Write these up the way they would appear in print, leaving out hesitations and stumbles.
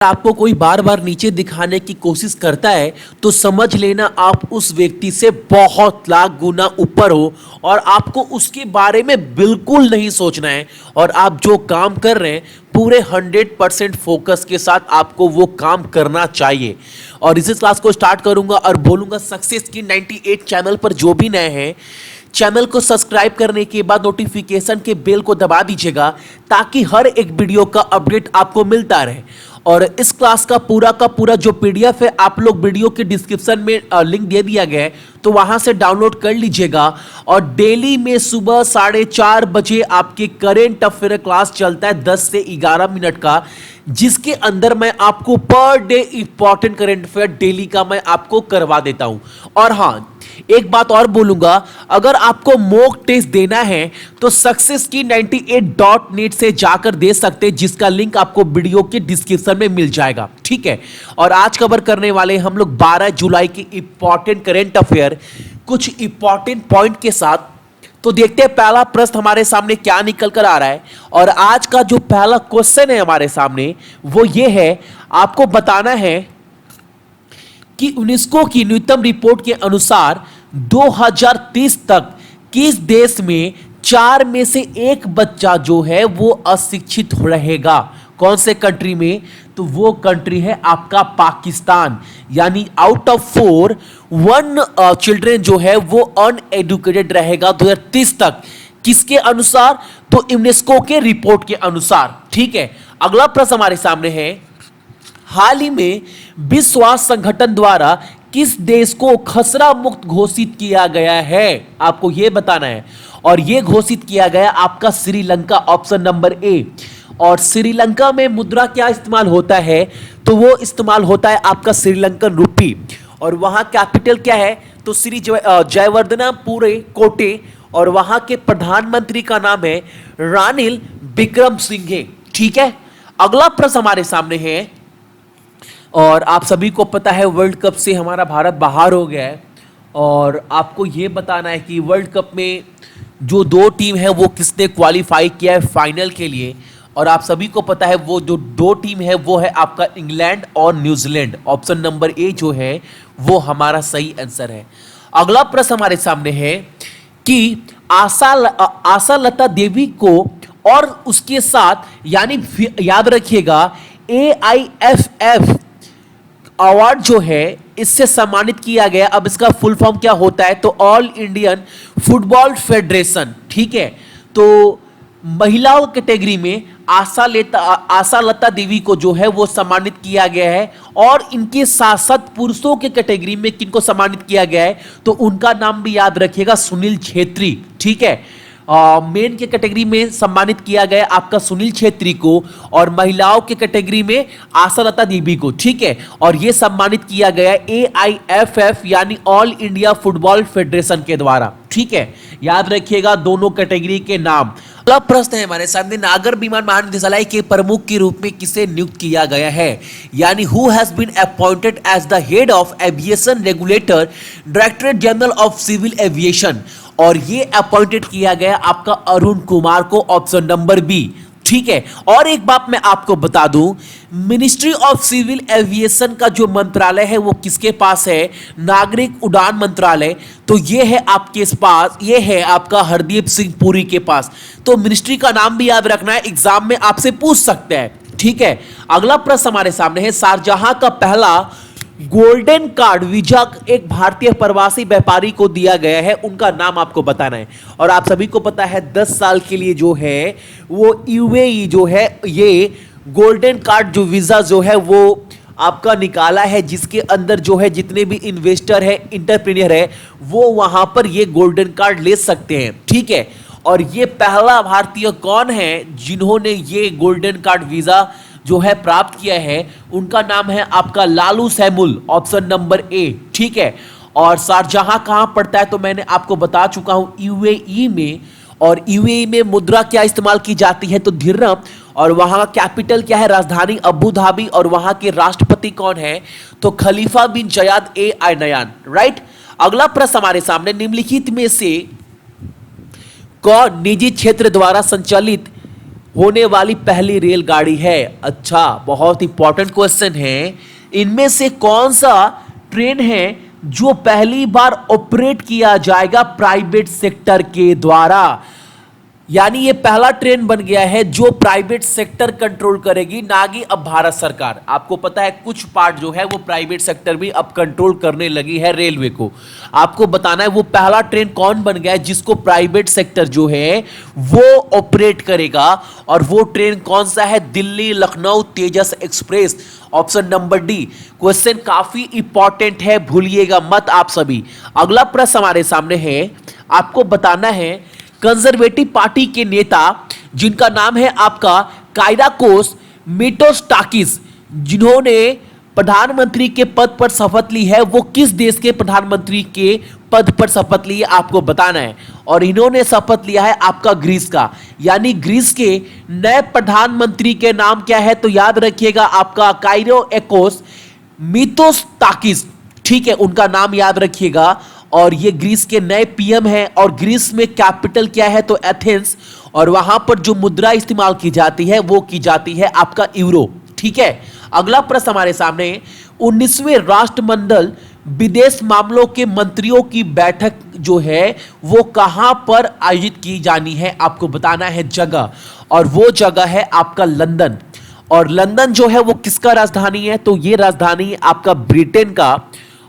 आपको कोई बार बार नीचे दिखाने की कोशिश करता है तो समझ लेना आप उस व्यक्ति से बहुत लाख गुना ऊपर हो और आपको उसके बारे में बिल्कुल नहीं सोचना है और आप जो काम कर रहे हैं पूरे 100% फोकस के साथ आपको वो काम करना चाहिए। और इसी क्लास को स्टार्ट करूंगा और बोलूंगा सक्सेस की 98 चैनल पर जो भी नए हैं चैनल को सब्सक्राइब करने के बाद नोटिफिकेशन के बेल को दबा दीजिएगा ताकि हर एक वीडियो का अपडेट आपको मिलता रहे। और इस क्लास का पूरा जो पीडीएफ है आप लोग वीडियो के डिस्क्रिप्शन में लिंक दे दिया गया है तो वहां से डाउनलोड कर लीजिएगा। और डेली में सुबह 4:30 बजे आपके करेंट अफेयर क्लास चलता है 10 से 11 मिनट का, जिसके अंदर मैं आपको per day important current affair daily का मैं आपको करवा देता हूं। और हाँ, एक बात और बोलूंगा, अगर आपको मॉक टेस्ट देना है तो सक्सेस की 98.net से जाकर दे सकते हैं, जिसका लिंक आपको वीडियो के डिस्क्रिप्शन में मिल जाएगा। ठीक है। और आज कवर करने वाले हम लोग 12 जुलाई की इंपॉर्टेंट करेंट अफेयर कुछ इंपॉर्टेंट पॉइंट के साथ। तो देखते हैं पहला प्रश्न हमारे सामने क्या निकल कर आ रहा है। और आज का जो पहला क्वेश्चन है हमारे सामने वो ये है, आपको बताना है कि यूनेस्को की न्यूनतम रिपोर्ट के अनुसार 2030 तक किस देश में 4 में से 1 बच्चा जो है वो अशिक्षित रहेगा। कौन से कंट्री में? तो वो कंट्री है आपका पाकिस्तान। यानी आउट ऑफ 4 1 चिल्ड्रेन जो है वो अनएडुकेटेड रहेगा 2030 तक। किसके अनुसार? तो यूनेस्को के रिपोर्ट के अनुसार। ठीक है। अगला प्रश्न हमारे सामने है, हाल ही में विश्व स्वास्थ्य संगठन द्वारा किस देश को खसरा मुक्त घोषित किया गया है? आपको यह बताना है। और यह घोषित किया गया आपका श्रीलंका, ऑप्शन नंबर ए। और श्रीलंका में मुद्रा क्या इस्तेमाल होता है? तो वो इस्तेमाल होता है आपका श्रीलंकन रुपी। और वहां कैपिटल क्या है? तो श्री जयवर्धनापुरे कोटे। और वहां के प्रधानमंत्री का नाम है रानिल विक्रमसिंघे। ठीक है। अगला प्रश्न हमारे सामने है, और आप सभी को पता है वर्ल्ड कप से हमारा भारत बाहर हो गया है। और आपको यह बताना है कि वर्ल्ड कप में जो 2 टीम है वो किसने क्वालिफाई किया है फाइनल के लिए। और आप सभी को पता है वो जो 2 टीम है वो है आपका इंग्लैंड और न्यूजीलैंड। ऑप्शन नंबर ए जो है वो हमारा सही आंसर है। अगला प्रश्न हमारे सामने है कि आशा लता देवी को और उसके साथ, यानी याद रखिएगा, AIFF अवार्ड जो है इससे सम्मानित किया गया। अब इसका फुल फॉर्म क्या होता है? तो ऑल इंडियन फुटबॉल फेडरेशन। ठीक है। तो महिलाओं कैटेगरी में आशा लता देवी को जो है वो सम्मानित किया गया है। और इनके साथ साथ पुरुषों के कैटेगरी में किनको सम्मानित किया गया है? तो उनका नाम भी याद रखिएगा, सुनील छेत्री। ठीक है। मेन के कैटेगरी में सम्मानित किया गया आपका सुनील छेत्री को और महिलाओं के कैटेगरी में आशा लता देवी को। ठीक है। और यह सम्मानित किया गया AIFF यानी ऑल इंडिया फुटबॉल फेडरेशन के द्वारा। ठीक है। याद रखिएगा दोनों कैटेगरी के नाम। अगला प्रश्न है हमारे सामने, नागर विमान महानिदेशालय के प्रमुख के रूप में किसे नियुक्त किया गया है? यानी who has been appointed as the head of aviation regulator, directorate general of civil aviation. और ये अपॉइंटेड किया गया आपका अरुण कुमार को, ऑप्शन नंबर बी। ठीक है। और एक बात मैं आपको बता दूं, मिनिस्ट्री ऑफ सिविल एविएशन का जो मंत्रालय है वो किसके पास है? नागरिक उड़ान मंत्रालय। तो ये है आपके पास, ये है आपका हरदीप सिंह पुरी के पास। तो मिनिस्ट्री का नाम भी याद रखना है, एग्जाम में आपसे पूछ सकते हैं। ठीक है। अगला प्रश्न हमारे सामने है, शारजाह का पहला गोल्डन कार्ड वीजा एक भारतीय प्रवासी व्यापारी को दिया गया है, उनका नाम आपको बताना है। और आप सभी को पता है 10 साल के लिए जो है वो UAE जो है ये गोल्डन कार्ड जो वीजा जो है वो आपका निकाला है, जिसके अंदर जो है जितने भी इन्वेस्टर है, इंटरप्रेन्योर है, वो वहां पर ये गोल्डन कार्ड ले सकते हैं। ठीक है। और ये पहला भारतीय कौन है जिन्होंने ये गोल्डन कार्ड वीजा जो है प्राप्त किया है? उनका नाम है आपका Lalu Samuel, option number A. ठीक है। और शारजाह कहां पड़ता है? तो मैंने आपको बता चुका हूं, UAE में। और UAE में मुद्रा क्या इस्तेमाल की जाती है? तो दिरहम। और वहां का कैपिटल क्या है? राजधानी अबू धाबी। और वहां के राष्ट्रपति कौन है? तो खलीफा बिन जयाद Al नयान। राइट। अगला प्रश्न हमारे सामने, निम्नलिखित में से कौन निजी क्षेत्र द्वारा संचालित होने वाली पहली रेलगाड़ी है? अच्छा, बहुत इंपॉर्टेंट क्वेश्चन है। इनमें से कौन सा ट्रेन है जो पहली बार ऑपरेट किया जाएगा प्राइवेट सेक्टर के द्वारा? यानी ये पहला ट्रेन बन गया है जो प्राइवेट सेक्टर कंट्रोल करेगी, ना कि अब भारत सरकार। आपको पता है कुछ पार्ट जो है वो प्राइवेट सेक्टर भी अब कंट्रोल करने लगी है रेलवे को। आपको बताना है वो पहला ट्रेन कौन बन गया है जिसको प्राइवेट सेक्टर जो है वो ऑपरेट करेगा, और वो ट्रेन कौन सा है? Delhi Lucknow Tejas express, option number D. Question काफी इंपॉर्टेंट है, भूलिएगा मत आप सभी। अगला प्रश्न हमारे सामने है, आपको बताना है कंजर्वेटिव पार्टी के नेता जिनका नाम है आपका कायराकोस मिटोस्टाकिस, जिन्होंने प्रधानमंत्री के पद पर शपथ ली है, वो किस देश के प्रधानमंत्री के पद पर शपथ ली है आपको बताना है। और इन्होंने शपथ लिया है आपका ग्रीस का, यानी ग्रीस के नए प्रधानमंत्री के नाम क्या है? तो याद रखिएगा आपका कायराकोस मिटोस्टाकिस, ठीक है, उनका नाम याद रखिएगा। और ये ग्रीस के नए पीएम हैं, और ग्रीस में कैपिटल क्या है? तो एथेंस, और वहां पर जो मुद्रा इस्तेमाल की जाती है वो की जाती है आपका यूरो, ठीक है। अगला प्रश्न हमारे सामने, 19वें राष्ट्रमंडल विदेश मामलों के मंत्रियों की बैठक जो है वो कहां पर आयोजित की जानी है? आपको बताना है जगह, और वो जगह है आपका लंदन। और लंदन जो है वो किसका राजधानी है? तो ये राजधानी है आपका ब्रिटेन का।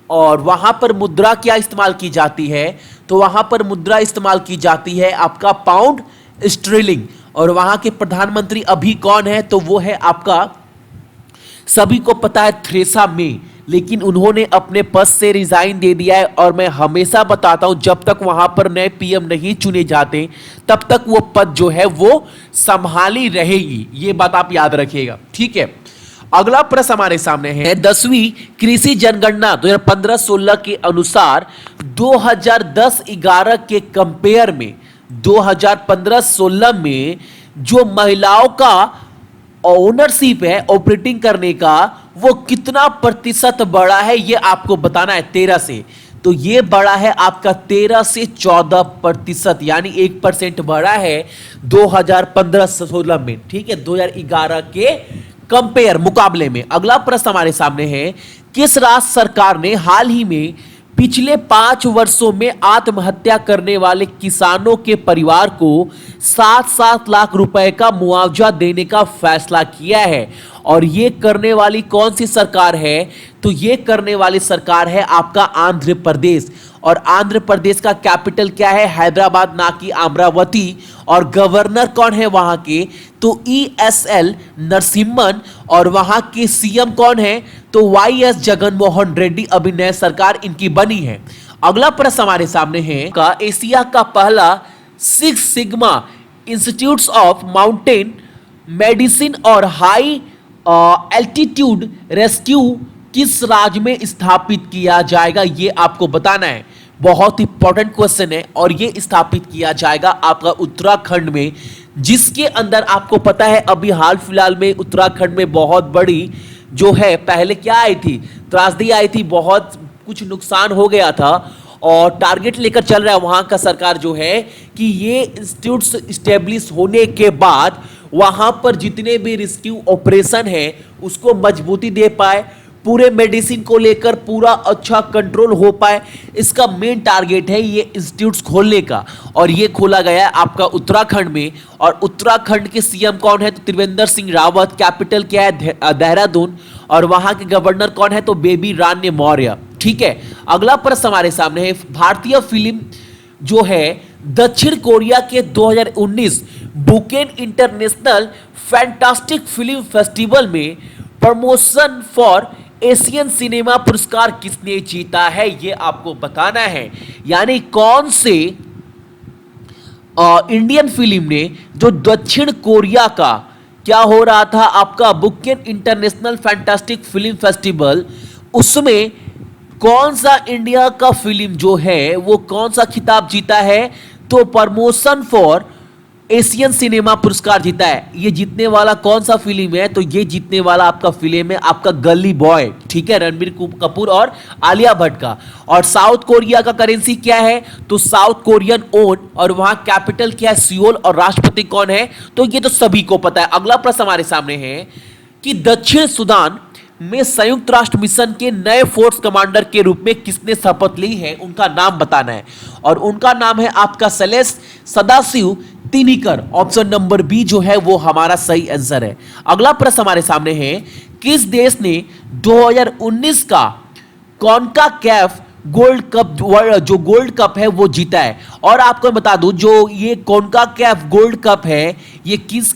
और वहां पर मुद्रा क्या इस्तेमाल की जाती है? तो वहां पर मुद्रा इस्तेमाल की जाती है आपका पाउंड स्टर्लिंग। और वहां के प्रधानमंत्री अभी कौन है? तो वो है आपका, सभी को पता है, थेरेसा मे, लेकिन उन्होंने अपने पद से रिजाइन दे दिया है। और मैं हमेशा बताता हूं जब तक वहां पर नए पीएम नहीं चुने जाते तब तक वो पद जो है वो संभाली रहेगी, ये बात आप याद रखिएगा, ठीक है। अगला प्रश्न हमारे सामने है, 10वीं कृषि जनगणना 2015-16 के अनुसार 2010-11 के कंपेयर में 2015-16 में जो महिलाओं का ओनरशिप है ऑपरेटिंग करने का, वो कितना प्रतिशत बढ़ा है? ये आपको बताना है 13 से। तो ये बढ़ा है आपका 13 से 14%, यानी 1% बढ़ा है 2015-16 में, ठीक है, 2011 के कंपेयर मुकाबले में। अगला प्रश्न हमारे सामने है, किस राज्य सरकार ने हाल ही में पिछले 5 वर्षों में आत्महत्या करने वाले किसानों के परिवार को 7-7 लाख रुपए का मुआवजा देने का फैसला किया है? और ये करने वाली कौन सी सरकार है? तो ये करने वाली सरकार है आपका आंध्र प्रदेश। और आंध्र प्रदेश का कैपिटल क्या है? हैदराबाद, ना कि अमरावती। और गवर्नर कौन है वहां के? तो ESL नरसिम्हन। और वहां के सीएम कौन है? तो YS जगनमोहन रेड्डी। अभी नई सरकार इनकी बनी है। अगला प्रश्न हमारे सामने है, का एशिया का पहला 6 sigma institutes of mountain medicine और हाई एल्टीट्यूड रेस्क्यू किस राज्य में स्थापित किया जाएगा? ये आपको बताना है, बहुत इंपॉर्टेंट क्वेश्चन है। और ये स्थापित किया जाएगा आपका उत्तराखंड में, जिसके अंदर आपको पता है अभी हाल फिलहाल में उत्तराखंड में बहुत बड़ी जो है, पहले क्या आई थी, त्रासदी आई थी, बहुत कुछ नुकसान हो गया था। और टारगेट लेकर चल रहा है वहां का सरकार जो है कि ये इंस्टीट्यूट्स स्टेब्लिश होने के बाद वहां पर जितने भी रेस्क्यू ऑपरेशन है उसको मजबूती दे पाए, पूरे मेडिसिन को लेकर पूरा अच्छा कंट्रोल हो पाए। इसका मेन टारगेट है ये इंस्टीट्यूट्स खोलने का, और ये खोला गया है आपका उत्तराखंड में। और उत्तराखंड के सीएम कौन है? तो त्रिवेंद्र सिंह रावत। कैपिटल क्या है? देहरादून। और वहां के गवर्नर कौन है? तो बेबी रानी मौर्य, ठीक है। अगला प्रश्न हमारे सामने है, भारतीय फिल्म जो है दक्षिण कोरिया के 2019 बुकेन इंटरनेशनल फैंटास्टिक फिल्म फेस्टिवल में प्रमोशन फॉर एशियन सिनेमा पुरस्कार किसने जीता है? ये आपको बताना है। यानी कौन से इंडियन फिल्म ने जो दक्षिण कोरिया का क्या हो रहा था आपका बुकेन इंटरनेशनल फैंटास्टिक फिल्म फेस्टिवल, उसमें कौन सा इंडिया का फिल्म जो है वो कौन सा खिताब जीता है? तो प्रमोशन फॉर एशियन सिनेमा पुरस्कार जीता है। ये जीतने वाला कौन सा फिल्म है? तो ये जीतने वाला आपका फिल्म है आपका गली बॉय, ठीक है, रणबीर कपूर और आलिया भट्ट का। और साउथ कोरिया का करेंसी क्या है? तो साउथ कोरियन ओन, और वहां कैपिटल क्या है? सियोल। और राष्ट्रपति कौन है? तो ये तो सभी को पता है। अगला प्रश्न हमारे सामने है कि दक्षिण सूडान में संयुक्त राष्ट्र मिशन के नए फोर्स कमांडर के रूप में किसने शपथ ली है? उनका नाम बताना है, और उनका नाम है आपका Sailesh Sadashiv Tinikar. Option number B जो है वो हमारा सही आंसर है। अगला प्रश्न हमारे सामने है, किस देश ने 2019 का कॉन्का कैफ गोल्ड कप, जो गोल्ड कप है वो जीता है? और आपको बता दूं, जो ये कॉन्का कैफ गोल्ड कप है ये किस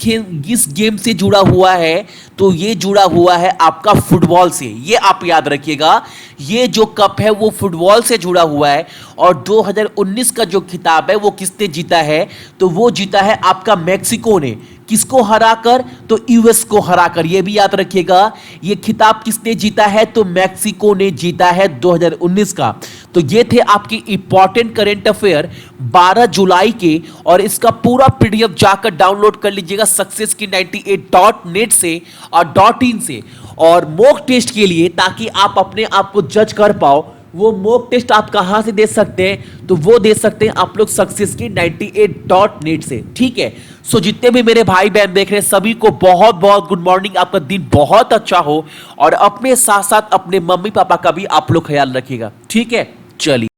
गेम से जुड़ा हुआ है? तो ये जुड़ा हुआ है आपका फुटबॉल से। ये आप याद रखिएगा, ये जो कप है वो फुटबॉल से जुड़ा हुआ है। और 2019 का जो खिताब है वो किसने जीता है? तो वो जीता है आपका मैक्सिको ने। किसको हराकर? तो यूएस को हराकर। ये भी याद रखिएगा, ये खिताब किसने जीता है? तो मैक्सिको ने जीता है 2019 का। तो ये थे आपके इंपॉर्टेंट करंट अफेयर 12 जुलाई के, और इसका पूरा पीडीएफ जाकर डाउनलोड कर लीजिएगा सक्सेस की 98.net से और .in से। और मॉक टेस्ट के लिए, ताकि आप अपने आप को जज कर पाओ, वो मॉक टेस्ट आप कहां से दे सकते हैं? तो वो दे सकते हैं आप लोग सक्सेस की 98.net से, ठीक है। सो जितने भी मेरे भाई बहन देख रहे हैं सभी को बहुत बहुत गुड मॉर्निंग। आपका दिन बहुत अच्छा हो, और अपने साथ साथ अपने मम्मी पापा का भी आप लोग ख्याल रखिएगा, ठीक है। चलिए।